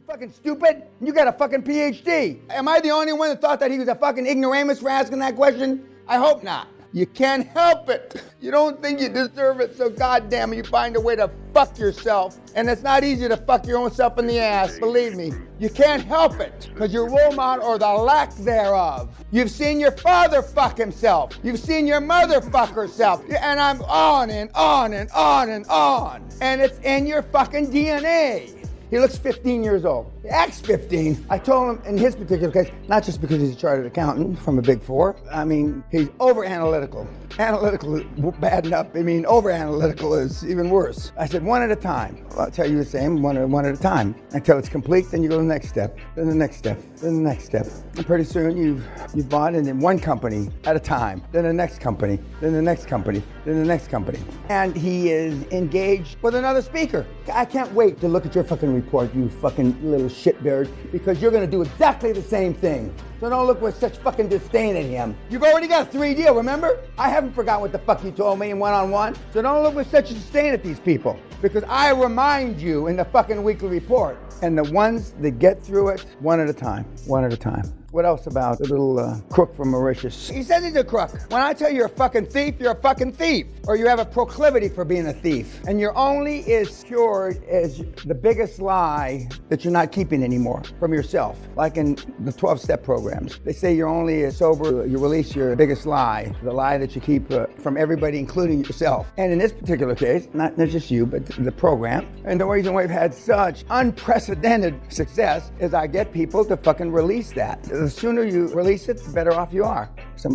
fucking stupid? You got a fucking PhD. Am I the only one that thought that he was a fucking ignoramus for asking that question? I hope not. You can't help it. You don't think you deserve it, so goddamn it, you find a way to fuck yourself. And it's not easy to fuck your own self in the ass, believe me. You can't help it, because your role model or the lack thereof. You've seen your father fuck himself. You've seen your mother fuck herself. And I'm on and on and on and on. And it's in your fucking DNA. He looks 15 years old. He acts 15. I told him in his particular case, not just because he's a chartered accountant from a Big Four. I mean, he's over-analytical. Analytical is bad enough. I mean, over-analytical is even worse. I said, one at a time. Well, I'll tell you the same, one at a time. Until it's complete, then you go to the next step, then the next step, then the next step. And pretty soon you've bought it in one company at a time, then the next company, then the next company, then the next company. And he is engaged with another speaker. I can't wait to look at your fucking report, you fucking little shitbird, because you're gonna do exactly the same thing. So don't look with such fucking disdain at him. You've already got a 3 deal, remember? I haven't forgotten what the fuck you told me in one-on-one. So don't look with such disdain at these people, because I remind you in the fucking weekly report. And the ones that get through it, one at a time, one at a time. What else about the little crook from Mauritius? He says he's a crook. When I tell you you're a fucking thief, you're a fucking thief. Or you have a proclivity for being a thief. And you're only as cured as the biggest lie that you're not keeping anymore from yourself. Like in the 12-step programs. They say you're only as sober, you release your biggest lie. The lie that you keep from everybody, including yourself. And in this particular case, not just you, but the program. And the reason why we've had such unprecedented success is I get people to fucking release that. The sooner you release it, the better off you are.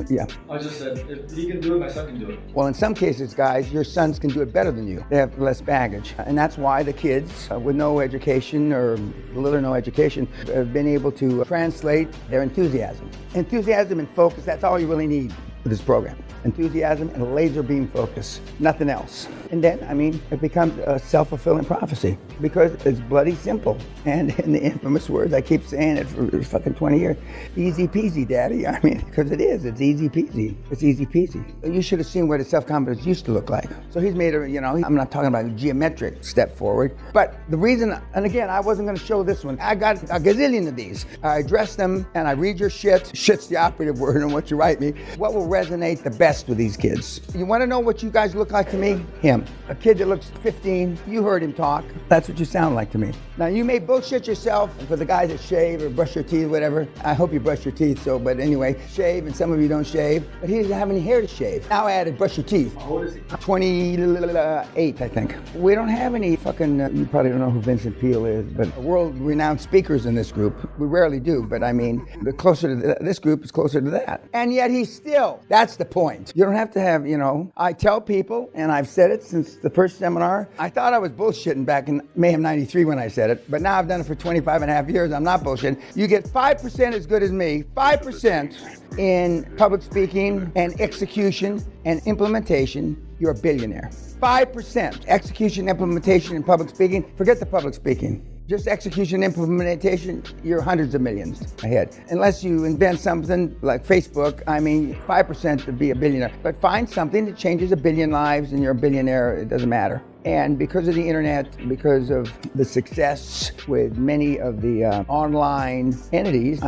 Yeah. I just said, if he can do it, my son can do it. Well, in some cases, guys, your sons can do it better than you. They have less baggage. And that's why the kids with no education or little or no education have been able to translate their enthusiasm. Enthusiasm and focus, that's all you really need with this program. Enthusiasm and laser beam focus, nothing else. And then, I mean, it becomes a self-fulfilling prophecy because it's bloody simple. And in the infamous words, I keep saying it for fucking 20 years, easy peasy, daddy. I mean, because it is, it's easy peasy. It's easy peasy. You should have seen what his self-confidence used to look like. So he's made a, I'm not talking about a geometric step forward, but the reason, and again, I wasn't gonna show this one. I got a gazillion of these. I address them and I read your shit. Shit's the operative word in what you write me. What will resonate the best with these kids? You want to know what you guys look like to me? Him. A kid that looks 15, you heard him talk. That's what you sound like to me. Now, you may bullshit yourself for the guys that shave or brush your teeth, whatever. I hope you brush your teeth, but anyway, shave, and some of you don't shave. But he doesn't have any hair to shave. Now I added brush your teeth. How old is he? 28, I think. We don't have any fucking, you probably don't know who Vincent Peale is, but world-renowned speakers in this group. We rarely do, but I mean, the closer to this group is closer to that. And yet he's still, that's the point. You don't have to have, I tell people, and I've said it since the first seminar, I thought I was bullshitting back in Mayhem 93 when I said it, but now I've done it for 25 and a half years, I'm not bullshitting. You get 5% as good as me, 5% in public speaking and execution and implementation, you're a billionaire. 5% execution, implementation, and public speaking, forget the public speaking. Just execution, implementation, you're hundreds of millions ahead. Unless you invent something like Facebook, 5% to be a billionaire. But find something that changes a billion lives and you're a billionaire, it doesn't matter. And because of the internet, because of the success with many of the online entities,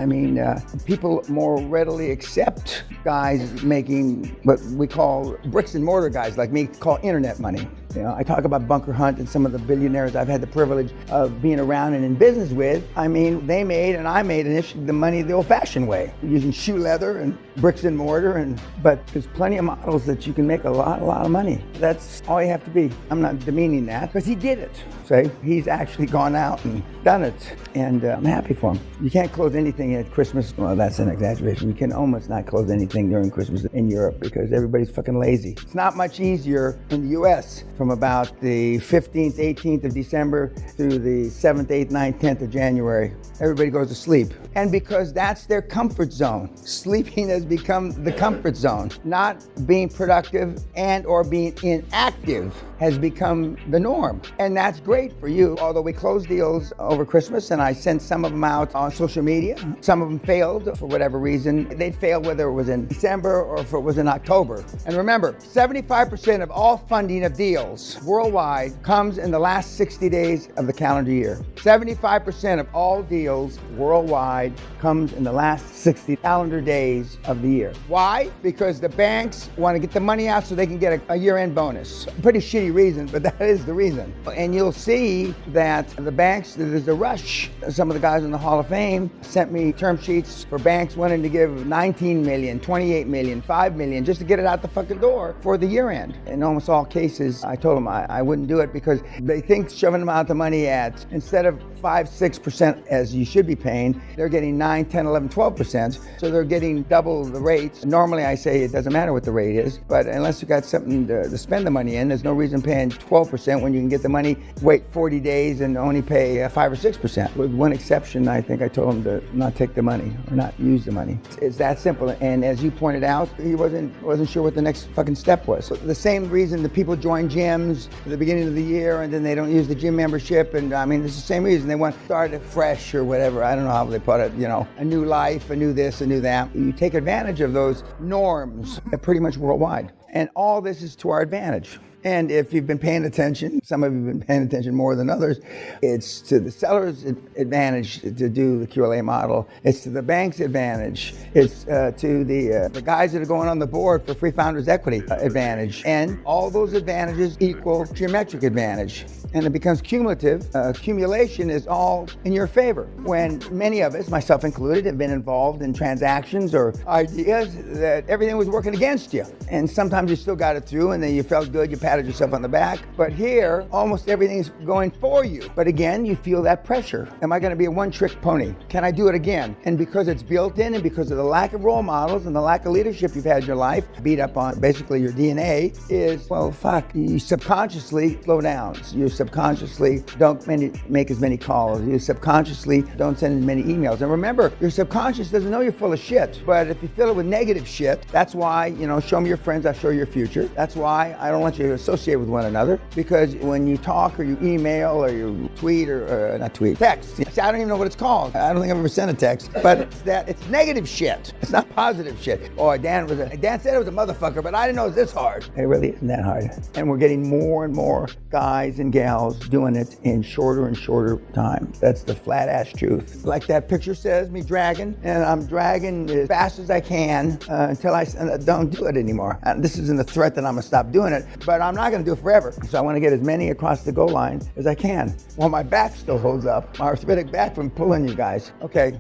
people more readily accept guys making what we call bricks and mortar guys like me call internet money. I talk about Bunker Hunt and some of the billionaires I've had the privilege of being around and in business with. They made and I made initially the money the old-fashioned way, using shoe leather and bricks and mortar. But there's plenty of models that you can make a lot of money. That's all you have to be. I'm not demeaning that because he did it. So he's actually gone out and done it, and I'm happy for him. You can't close anything at Christmas. Well, that's an exaggeration. You can almost not close anything during Christmas in Europe because everybody's fucking lazy. It's not much easier in the U.S. from about the 15th, 18th of December through the 7th, 8th, 9th, 10th of January. Everybody goes to sleep. And because that's their comfort zone. Sleeping has become the comfort zone. Not being productive and or being inactive has become the norm. And that's great for you. Although we closed deals over Christmas and I sent some of them out on social media. Some of them failed for whatever reason. They'd fail whether it was in December or if it was in October. And remember, 75% of all funding of deals worldwide comes in the last 60 days of the calendar year. 75% of all deals worldwide comes in the last 60 calendar days of the year. Why? Because the banks want to get the money out so they can get a year-end bonus. Pretty shitty reason, but that is the reason. And you'll see that the banks, there's a rush. Some of the guys in the Hall of Fame sent me term sheets for banks wanting to give 19 million, 28 million, 5 million just to get it out the fucking door for the year end. In almost all cases, I told them I wouldn't do it because they think shoving them out the money at, instead of 5-6% as you should be paying, they're getting 9, 10, 11, 12%. So they're getting double the rates. Normally I say it doesn't matter what the rate is, but unless you got something to spend the money in, there's no reason paying 12% when you can get the money, wait 40 days and only pay 5 or 6%. With one exception, I think I told him to not take the money or not use the money. It's that simple. And as you pointed out, he wasn't sure what the next fucking step was. So the same reason that people join gyms at the beginning of the year and then they don't use the gym membership, and I mean, it's the same reason. They want to start it fresh or whatever. I don't know how they put it, a new life, a new this, a new that. You take advantage of those norms pretty much worldwide. And all this is to our advantage. And if you've been paying attention, some of you have been paying attention more than others, it's to the seller's advantage to do the QLA model. It's to the bank's advantage. It's to the guys that are going on the board for Free Founders Equity advantage. And all those advantages equal geometric advantage. And it becomes cumulative. Accumulation is all in your favor. When many of us, myself included, have been involved in transactions or ideas that everything was working against you. And sometimes you still got it through and then you felt good, you patted yourself on the back. But here, almost everything's going for you. But again, you feel that pressure. Am I going to be a one-trick pony? Can I do it again? And because it's built in and because of the lack of role models and the lack of leadership you've had in your life, beat up on basically your DNA, is, well, fuck, you subconsciously slow down. You subconsciously don't make as many calls. You subconsciously don't send as many emails. And remember, your subconscious doesn't know you're full of shit. But if you fill it with negative shit, that's why, show me your friends, I'll show you your future. That's why I don't want you to associate with one another, because when you talk or you email or you tweet or not tweet, text. I don't even know what it's called. I don't think I've ever sent a text, but it's negative shit. It's not positive shit. Oh, Dan said it was a motherfucker, but I didn't know it was this hard. It really isn't that hard. And we're getting more and more guys and gals doing it in shorter and shorter time. That's the flat ass truth. Like that picture says, me dragging, and I'm dragging as fast as I can until I don't do it anymore. This isn't a threat that I'm gonna stop doing it, but I'm not gonna do it forever. So I wanna get as many across the goal line as I can. While my back still holds up, my orthopedic back from pulling you guys. Okay,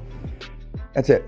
that's it.